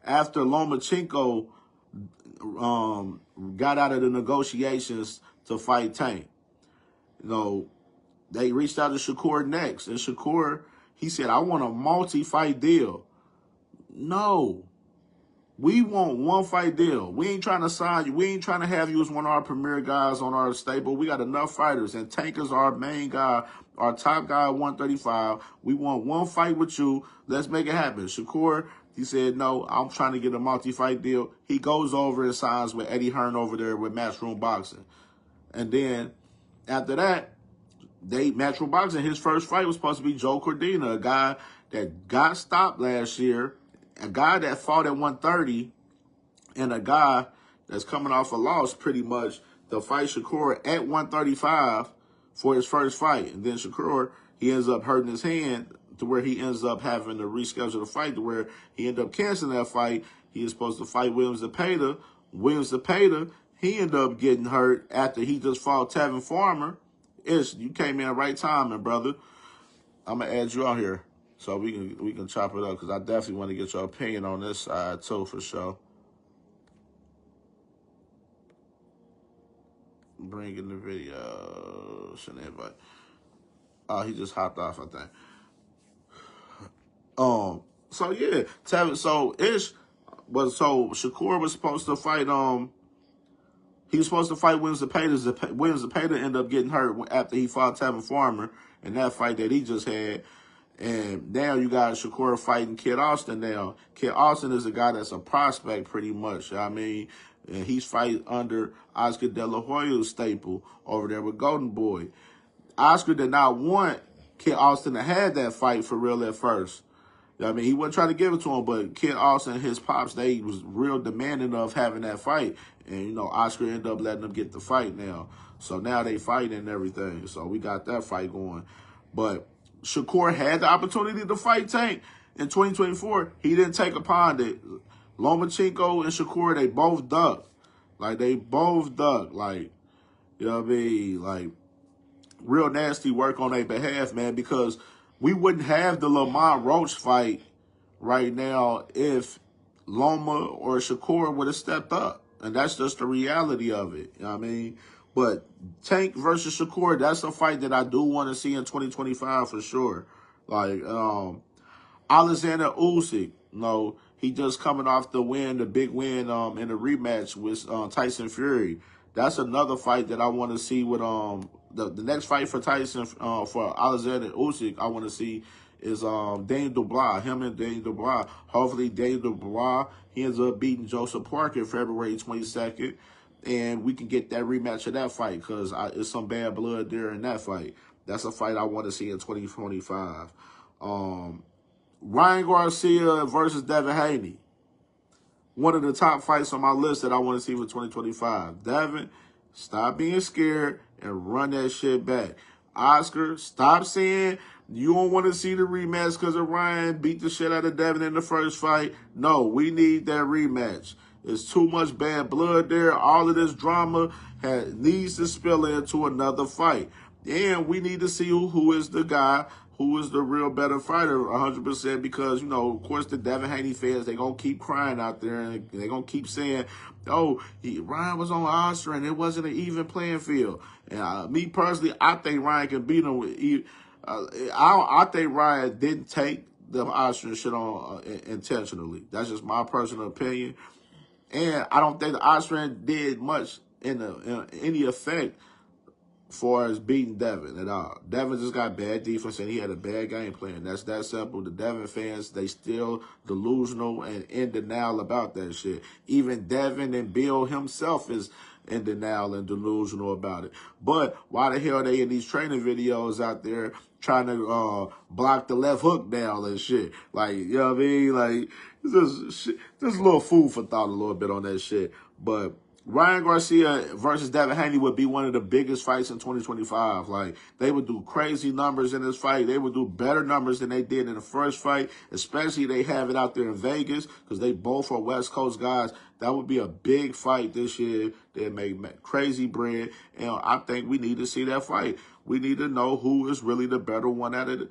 after Lomachenko got out of the negotiations to fight Tank. They reached out to Shakur next. And Shakur, he said, I want a multi-fight deal. No. We want one fight deal. We ain't trying to sign you. We ain't trying to have you as one of our premier guys on our stable. We got enough fighters. And Tank is our main guy, our top guy at 135. We want one fight with you. Let's make it happen. Shakur, he said, no, I'm trying to get a multi-fight deal. He goes over and signs with Eddie Hearn over there with Matchroom Boxing. And then after that, Matchroom Boxing, his first fight was supposed to be Joe Cordina, a guy that got stopped last year, a guy that fought at 130, and a guy that's coming off a loss pretty much to fight Shakur at 135 for his first fight. And then Shakur, he ends up hurting his hand to where he ends up having to reschedule the fight to where he ended up canceling that fight. He is supposed to fight Williams Zepeda. Williams Zepeda, he ended up getting hurt after he just fought Tevin Farmer. You came in at the right time, my brother. I'm going to add you out here so we can chop it up because I definitely want to get your opinion on this side too, for sure. Bring in the video. Shouldn't invite. He just hopped off, I think. So yeah, Tevin. So Shakur was supposed to fight. He was supposed to fight Williams Zepeda. Williams Zepeda ended up getting hurt after he fought Tevin Farmer in that fight that he just had. And now you got Shakur fighting Kid Austin now. Kid Austin is a guy that's a prospect pretty much. I mean, and he's fighting under Oscar De La Hoya's staple over there with Golden Boy. Oscar did not want Kid Austin to have that fight for real at first. I mean, he wasn't trying to give it to him, but Kid Austin and his pops, they was real demanding of having that fight. And, Oscar ended up letting them get the fight now. So now they fighting and everything. So we got that fight going. But Shakur had the opportunity to fight Tank in 2024. He didn't take upon it. Lomachenko and Shakur, they both ducked. Like, they both ducked. Like, you know what I mean? Like, real nasty work on their behalf, man, because we wouldn't have the Lamont Roach fight right now if Loma or Shakur would have stepped up. And that's just the reality of it. You know what I mean? But Tank versus Shakur, that's a fight that I do want to see in 2025 for sure. Like, Alexander Usyk, he just coming off the big win in the rematch with Tyson Fury. That's another fight that I want to see with the next fight for Tyson for Alexander Usyk. I want to see is Daniel Dubois, him and Daniel Dubois. Hopefully Daniel Dubois he ends up beating Joseph Parker February 22nd, and we can get that rematch of that fight because it's some bad blood there in that fight. That's a fight I want to see in 2025. Ryan Garcia versus Devin Haney. One of the top fights on my list that I want to see for 2025. Devin, stop being scared and run that shit back. Oscar, stop saying you don't want to see the rematch because of Ryan beat the shit out of Devin in the first fight. No, we need that rematch. There's too much bad blood there. All of this drama needs to spill into another fight. And we need to see who is the guy who is the real better fighter 100% because, of course, the Devin Haney fans, they're going to keep crying out there and they're going to keep saying, oh, Ryan was on Oscar and it wasn't an even playing field. And me personally, I think Ryan can beat him. I think Ryan didn't take the Austrian shit on intentionally. That's just my personal opinion. And I don't think the Austrian did much in any effect far as beating Devin at all. Devin just got bad defense and he had a bad game plan. That's that simple. The Devin fans, they still delusional and in denial about that shit. Even Devin and Bill himself is in denial and delusional about it. But why the hell are they in these training videos out there trying to block the left hook down and shit? Like, you know what I mean? Like, just a little food for thought a little bit on that shit. But Ryan Garcia versus Devin Haney would be one of the biggest fights in 2025. Like, they would do crazy numbers in this fight. They would do better numbers than they did in the first fight, especially they have it out there in Vegas because they both are West Coast guys. That would be a big fight this year. They make crazy bread, and I think we need to see that fight. We need to know who is really the better one out of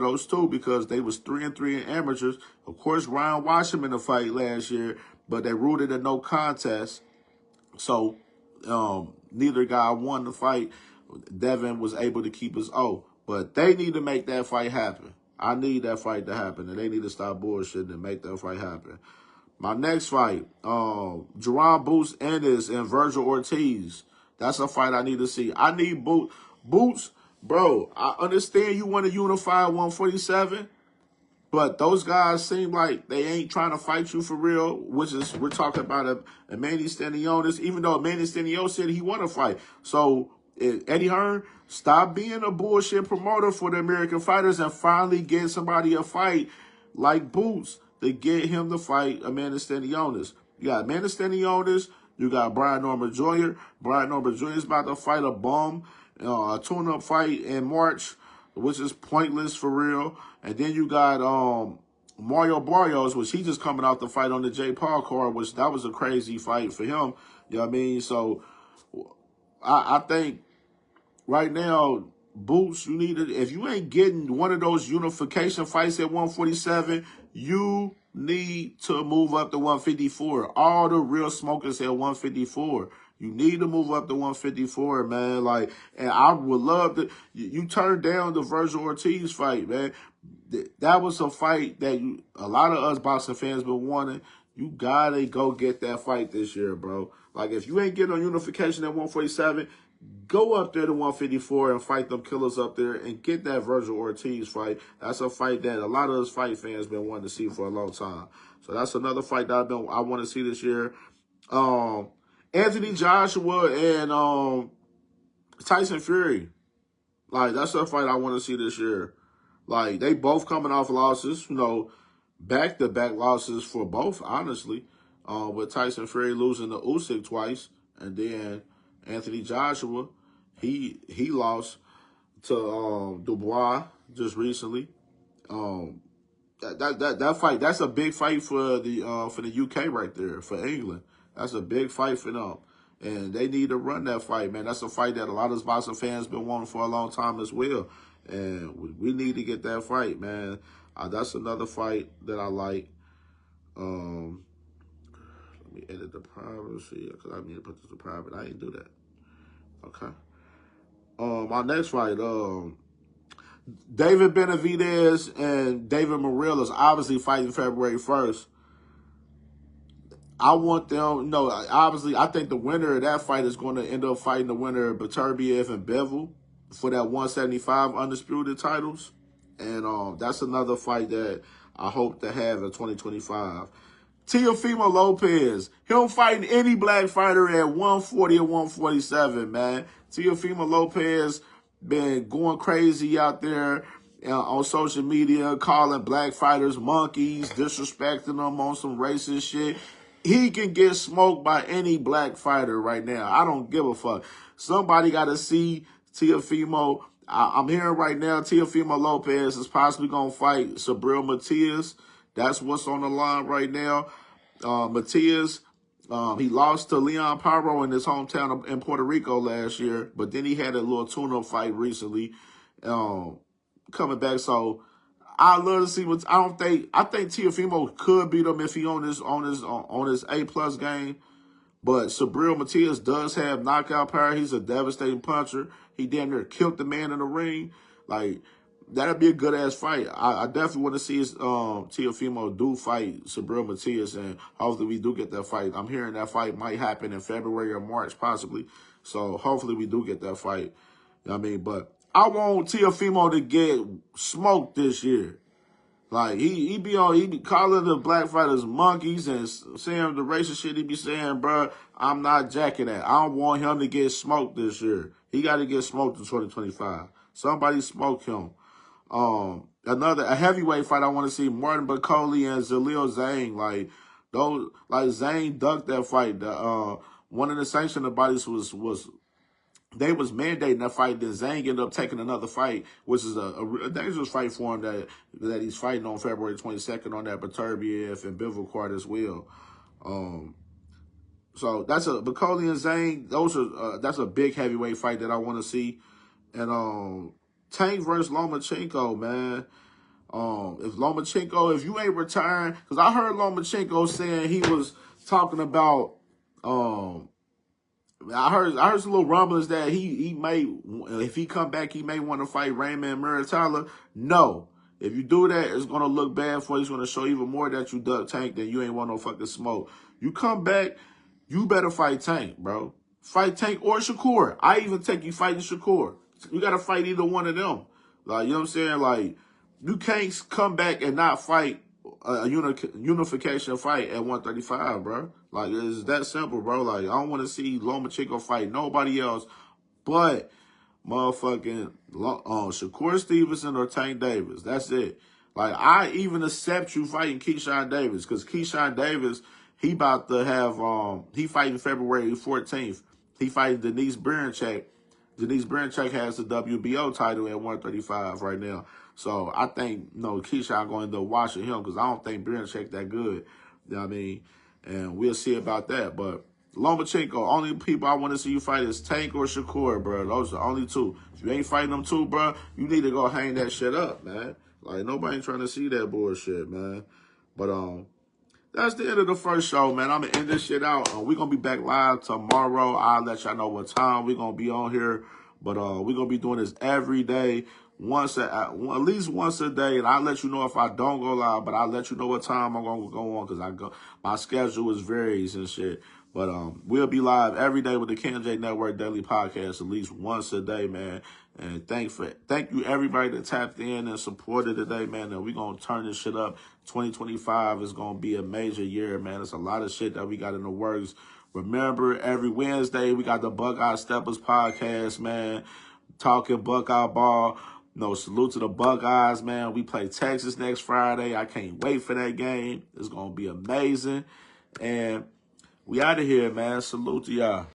those two because they was 3-3 in amateurs. Of course, Ryan watched him in the fight last year, but they ruled it a no contest. So neither guy won the fight. Devin was able to keep his O. But they need to make that fight happen. I need that fight to happen. And they need to stop bullshitting and make that fight happen. My next fight, Jerron Boots Ennis and Virgil Ortiz. That's a fight I need to see. I need Boots. Bro, I understand you want to unify 147. But those guys seem like they ain't trying to fight you for real, which is, we're talking about a Manny Stanionis, even though Manny Stanionis said he want to fight. So, Eddie Hearn, stop being a bullshit promoter for the American fighters and finally get somebody a fight like Boots to get him to fight Amanda Stanionis. You got Amanda Stanionis, you got Brian Norman Jr. Brian Norman Jr. is about to fight a bum, a tune-up fight in March, which is pointless for real. And then you got Mario Barrios, which he just coming out the fight on the J. Paul card, which that was a crazy fight for him. You know what I mean? So I think right now, Boots, you need to, if you ain't getting one of those unification fights at 147, you need to move up to 154. All the real smokers at 154. You need to move up to 154, man. Like, and I would love to. You turned down the Virgil Ortiz fight, man. That was a fight that a lot of us boxing fans been wanting. You gotta go get that fight this year, bro. Like, if you ain't getting on unification at 147, go up there to 154 and fight them killers up there and get that Virgil Ortiz fight. That's a fight that a lot of us fight fans been wanting to see for a long time. So that's another fight that I want to see this year. Anthony Joshua and Tyson Fury. Like, that's a fight I want to see this year. Like, they both coming off losses, back-to-back losses for both, honestly. With Tyson Fury losing to Usyk twice, and then Anthony Joshua, he lost to Dubois just recently. That fight, that's a big fight for the UK right there, for England. That's a big fight for them. And they need to run that fight, man. That's a fight that a lot of boxing fans been wanting for a long time as well. And we need to get that fight, man. That's another fight that I like. Let me edit the privacy, because I need to put this to private. I didn't do that. Okay. My next fight, David Benavidez and David Morrell is obviously fighting February 1st. I want them, no, obviously, I think the winner of that fight is going to end up fighting the winner of Beterbiev and Bivol for that 175 undisputed titles. And that's another fight that I hope to have in 2025. Teofimo Lopez, him fighting any black fighter at 140 or 147, man. Teofimo Lopez been going crazy out there on social media, calling black fighters monkeys, disrespecting them on some racist shit. He can get smoked by any black fighter right now. I don't give a fuck. Somebody got to see Teofimo. I'm hearing right now Teofimo Lopez is possibly going to fight Subriel Matias. That's what's on the line right now. Matias, he lost to Leon Pyro in his hometown in Puerto Rico last year, but then he had a little tune-up fight recently coming back. So I love to see what I think Teofimo could beat him if he on his A+ game. But Subriel Matias does have knockout power. He's a devastating puncher. He damn near killed the man in the ring. Like, that'd be a good-ass fight. I definitely want to see Teofimo do fight Subriel Matias, and hopefully we do get that fight. I'm hearing that fight might happen in February or March, possibly. So hopefully we do get that fight. You know what I mean? But I want Teofimo to get smoked this year. Like, he be calling the black fighters monkeys and saying the racist shit he be saying, bro. I'm not jacking that. I don't want him to get smoked this year. He got to get smoked in 2025. Somebody smoke him. A heavyweight fight I want to see, Martin Bakoli and Zalil Zhang. Like Zhang ducked that fight. One of the sanctioned bodies was they was mandating that fight. Then Zhang ended up taking another fight, which is a dangerous fight for him that he's fighting on February 22nd on that Beterbiev and Bivol card as well. So that's Bakoli and Zhang. That's a big heavyweight fight that I want to see. And Tank versus Lomachenko, man. If you ain't retiring, because I heard Lomachenko saying he was talking about I heard some little rumblings that he may, if he come back, he may want to fight Raymond Muratalla. No. If you do that, it's going to look bad for you. It's going to show even more that you duck Tank than you ain't want no fucking smoke. You come back, you better fight Tank, bro. Fight Tank or Shakur. I even take you fighting Shakur. You got to fight either one of them. Like, you know what I'm saying? Like, you can't come back and not fight a unification fight at 135, bro. Like, it's that simple, bro. Like, I don't want to see Lomachenko fight nobody else but motherfucking Shakur Stevenson or Tank Davis. That's it. Like, I even accept you fighting Keyshawn Davis, because Keyshawn Davis, he about to have, he fighting February 14th. He fighting Denise Berinchak. Denise Berinchak has the WBO title at 135 right now. So I think, Keyshawn going to end up watching him, because I don't think Berinchak that good. You know what I mean? And we'll see about that. But Lomachenko, only people I want to see you fight is Tank or Shakur, bro. Those are the only two. If you ain't fighting them two, bro, you need to go hang that shit up, man. Like, nobody trying to see that bullshit, man. But that's the end of the first show, man. I'm going to end this shit out. We're going to be back live tomorrow. I'll let y'all know what time we're going to be on here. But we're going to be doing this every day, at least once a day. And I'll let you know if I don't go live, but I'll let you know what time I'm going to go on, because my schedule is varies and shit. But we'll be live every day with the Camjnetwork Daily Podcast at least once a day, man. And thank you everybody that tapped in and supported today, man. And we're going to turn this shit up. 2025 is going to be a major year, man. It's a lot of shit that we got in the works. Remember, every Wednesday, we got the Buckeye Steppers podcast, man. Talking Buckeye ball. Salute to the Buckeyes, man. We play Texas next Friday. I can't wait for that game. It's going to be amazing. And we out of here, man. Salute to y'all.